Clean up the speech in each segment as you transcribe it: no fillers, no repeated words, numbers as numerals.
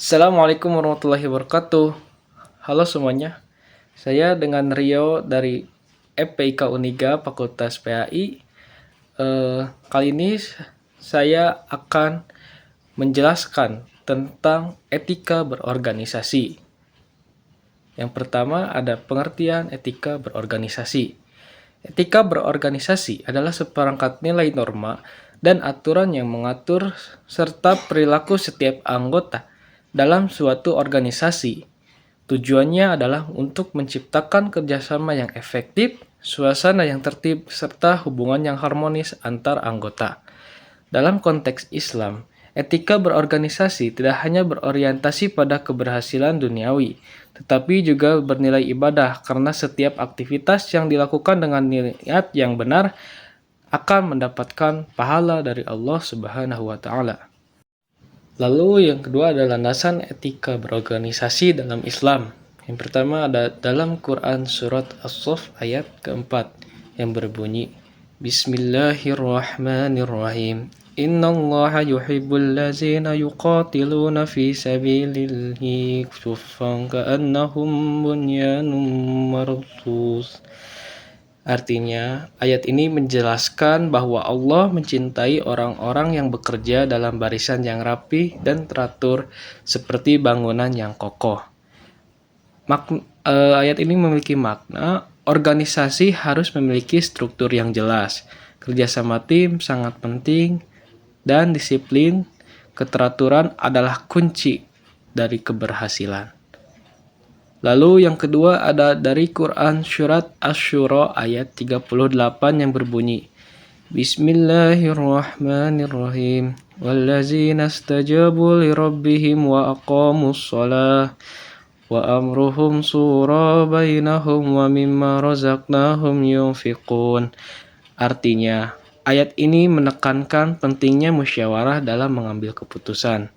Assalamualaikum warahmatullahi wabarakatuh. Halo semuanya, saya dengan Rio dari FPIK Uniga Fakultas PAI. Kali ini saya akan menjelaskan tentang etika berorganisasi. Yang pertama ada pengertian etika berorganisasi. Etika berorganisasi adalah seperangkat nilai norma dan aturan yang mengatur serta perilaku setiap anggota dalam suatu organisasi. Tujuannya adalah untuk menciptakan kerjasama yang efektif, suasana yang tertib, serta hubungan yang harmonis antar anggota. Dalam konteks Islam, etika berorganisasi tidak hanya berorientasi pada keberhasilan duniawi, tetapi juga bernilai ibadah karena setiap aktivitas yang dilakukan dengan niat yang benar akan mendapatkan pahala dari Allah Subhanahu wa taala. Lalu yang kedua adalah landasan etika berorganisasi dalam Islam. Yang pertama ada dalam Quran surat As-Saff ayat keempat yang berbunyi Bismillahirrahmanirrahim. Innallaha yuhibbul ladzina yuqatiluna fi sabilillahi suffan ka'annahum bunyanun marsus. Artinya, ayat ini menjelaskan bahwa Allah mencintai orang-orang yang bekerja dalam barisan yang rapi dan teratur seperti bangunan yang kokoh. Ayat ini memiliki makna organisasi harus memiliki struktur yang jelas. Kerjasama tim sangat penting dan disiplin keteraturan adalah kunci dari keberhasilan. Lalu yang kedua ada dari Quran surat Asy-Syura ayat 38 yang berbunyi Bismillahirrahmanirrahim. Wallazina istajabu lirabbihim wa aqamus shalah wa amruhum shura bainahum wa mimma razaqnahum yunfiqun. Artinya, ayat ini menekankan pentingnya musyawarah dalam mengambil keputusan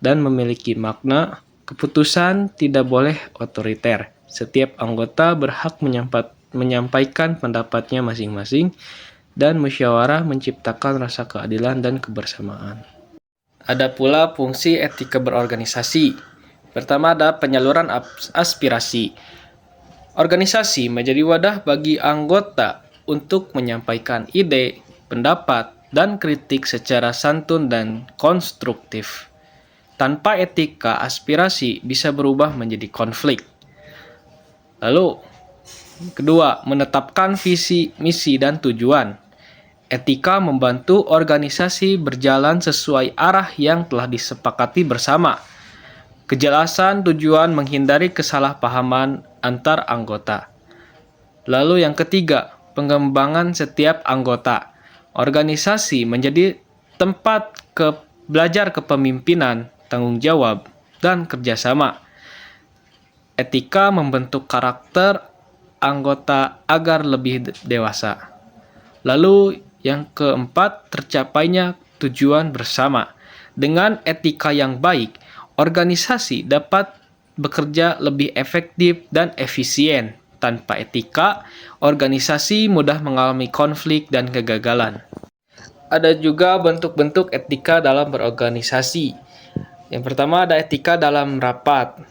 dan memiliki makna keputusan tidak boleh otoriter. Setiap anggota berhak menyampaikan pendapatnya masing-masing dan musyawarah menciptakan rasa keadilan dan kebersamaan. Ada pula fungsi etika berorganisasi. Pertama ada penyaluran aspirasi. Organisasi menjadi wadah bagi anggota untuk menyampaikan ide, pendapat, dan kritik secara santun dan konstruktif. Tanpa etika, aspirasi bisa berubah menjadi konflik. Lalu, kedua, menetapkan visi, misi, dan tujuan. Etika membantu organisasi berjalan sesuai arah yang telah disepakati bersama. Kejelasan tujuan menghindari kesalahpahaman antar anggota. Lalu yang ketiga, pengembangan setiap anggota. Organisasi menjadi tempat belajar kepemimpinan, tanggung jawab, dan kerjasama. Etika membentuk karakter anggota agar lebih dewasa. Lalu yang keempat, tercapainya tujuan bersama. Dengan etika yang baik, organisasi dapat bekerja lebih efektif dan efisien. Tanpa etika, organisasi mudah mengalami konflik dan kegagalan. Ada juga bentuk-bentuk etika dalam berorganisasi. Yang pertama ada etika dalam rapat,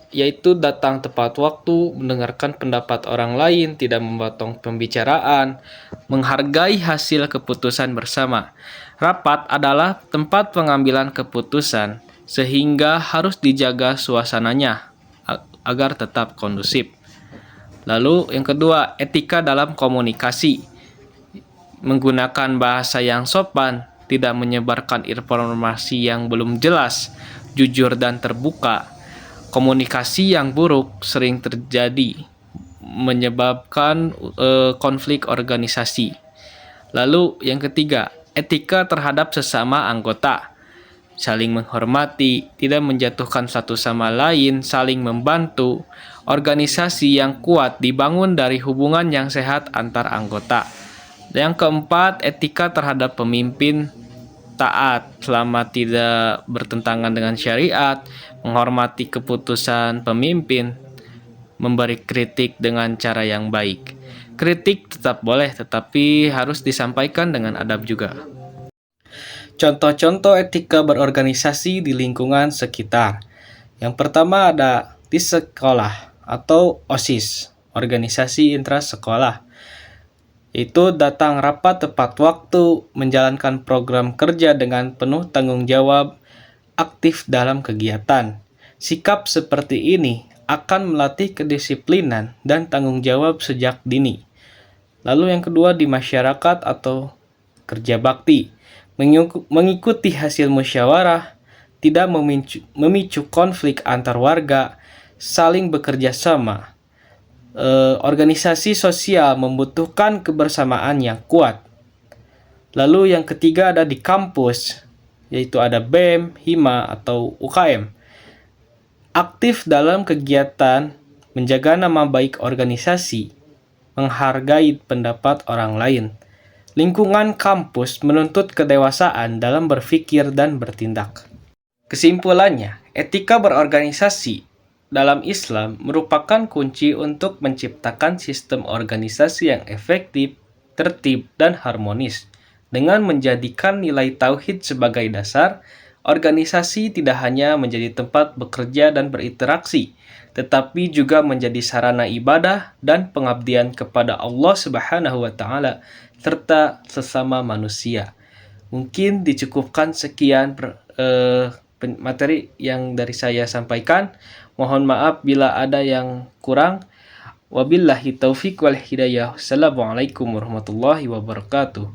yaitu datang tepat waktu, mendengarkan pendapat orang lain, tidak memotong pembicaraan, menghargai hasil keputusan bersama. Rapat adalah tempat pengambilan keputusan, sehingga harus dijaga suasananya agar tetap kondusif. Lalu yang kedua, etika dalam komunikasi. Menggunakan bahasa yang sopan, tidak menyebarkan informasi yang belum jelas, jujur dan terbuka. Komunikasi yang buruk sering terjadi, menyebabkan konflik organisasi. Lalu yang ketiga, etika terhadap sesama anggota. Saling menghormati, tidak menjatuhkan satu sama lain, saling membantu. Organisasi yang kuat dibangun dari hubungan yang sehat antar anggota. Yang keempat, etika terhadap pemimpin. Taat selama tidak bertentangan dengan syariat, menghormati keputusan pemimpin, memberi kritik dengan cara yang baik. Kritik tetap boleh, tetapi harus disampaikan dengan adab juga. Contoh-contoh etika berorganisasi di lingkungan sekitar. Yang pertama ada di sekolah atau OSIS, organisasi intrasekolah. Itu datang rapat tepat waktu, menjalankan program kerja dengan penuh tanggung jawab, aktif dalam kegiatan. Sikap seperti ini akan melatih kedisiplinan dan tanggung jawab sejak dini. Lalu yang kedua di masyarakat atau kerja bakti. Mengikuti hasil musyawarah, tidak memicu konflik antar warga, saling bekerja sama. Organisasi sosial membutuhkan kebersamaan yang kuat. Lalu yang ketiga ada di kampus, yaitu ada BEM, HIMA, atau UKM. Aktif dalam kegiatan menjaga nama baik organisasi, menghargai pendapat orang lain. Lingkungan kampus menuntut kedewasaan dalam berpikir dan bertindak. Kesimpulannya, etika berorganisasi dalam Islam merupakan kunci untuk menciptakan sistem organisasi yang efektif, tertib, dan harmonis. Dengan menjadikan nilai tauhid sebagai dasar, organisasi tidak hanya menjadi tempat bekerja dan berinteraksi, tetapi juga menjadi sarana ibadah dan pengabdian kepada Allah Subhanahu wa taala serta sesama manusia. Mungkin dicukupkan sekian materi yang dari saya sampaikan. Mohon maaf bila ada yang kurang. Wabillahi taufiq wal hidayah. Assalamualaikum warahmatullahi wabarakatuh.